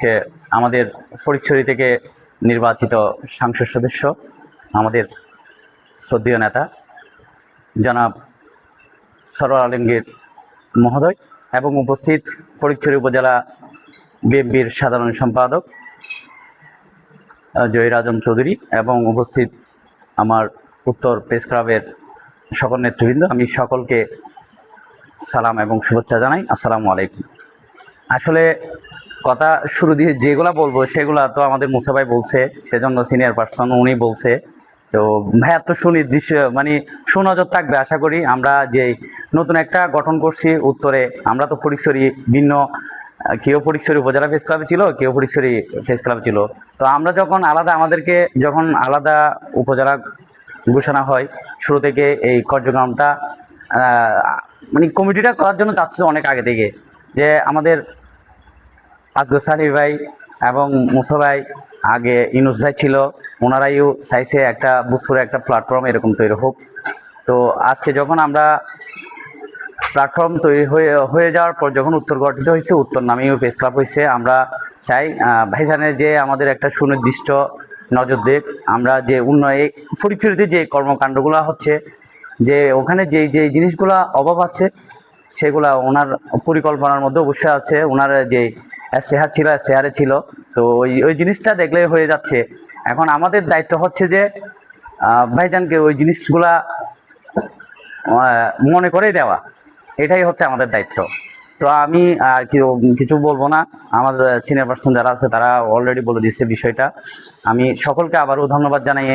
আজকে আমাদের ফটিকছড়ি থেকে নির্বাচিত সংসদ সদস্য, আমাদের শ্রদ্ধেয় নেতা জনাব সরোয়ার আলমগীর মহোদয় এবং উপস্থিত ফটিকছড়ি উপজেলা বিএনপির সাধারণ সম্পাদক জহির আজম চৌধুরী এবং উপস্থিত আমার উত্তর প্রেস ক্লাবের সকল নেতৃবৃন্দ, আমি সকলকে সালাম এবং শুভেচ্ছা জানাই। আসসালামু আলাইকুম। আসলে কথা শুরু দিয়ে যেগুলা বলবো সেগুলা তো আমাদের মুসা ভাই বলছে, সেজন্য সিনিয়র পার্সন উনি বলছে। তো ভাইয়ার তো সুনির্দিষ্ট মানে সুনজর থাকবে আশা করি। আমরা যে নতুন একটা গঠন করছি উত্তরে, আমরা তো ফটিকছড়ি ভিন্ন, কেউ ফটিকছড়ি উপজেলা প্রেস ক্লাবে ছিল, কেউ ফটিকছড়ি প্রেস ক্লাব ছিল। তো আমরা যখন আমাদেরকে যখন আলাদা উপজেলা ঘোষণা হয়, শুরু থেকে এই কার্যক্রমটা মানে কমিটিটা করার জন্য চাচ্ছে অনেক আগে থেকে, যে আমাদের আসগর সালিম ভাই এবং মুসা ভাই, আগে ইউনুস ভাই ছিল, ওনারাইও চাইছে একটা বুঝপুরে একটা প্ল্যাটফর্ম এরকম তৈরি হোক। তো আজকে যখন আমরা প্ল্যাটফর্ম তৈরি হয়ে যাওয়ার পর যখন উত্তর গঠিত হয়েছে, উত্তর নামেও প্রেস ক্লাব হয়েছে, আমরা চাই ভাইজানের যে আমাদের একটা সুনির্দিষ্ট নজর দেখ, আমরা যে ফটিকছড়িতে যে কর্মকাণ্ডগুলো হচ্ছে, যে ওখানে যে জিনিসগুলো অভাব আছে সেগুলা ওনার পরিকল্পনার মধ্যে অবশ্যই আছে। ওনার যে এস্তেহার ছিল, এস্তেহারে ছিল, তো ওই জিনিসটা দেখলে হয়ে যাচ্ছে। এখন আমাদের দায়িত্ব হচ্ছে যে ভাইজানকে ওই জিনিসগুলা মনে করে দেওয়া, এটাই হচ্ছে আমাদের দায়িত্ব। তো আমি আর কিছু বলবো না, আমার সিনিয়র পার্সন যারা আছে তারা অলরেডি বলে দিচ্ছে বিষয়টা। আমি সকলকে আবারও ধন্যবাদ জানাই।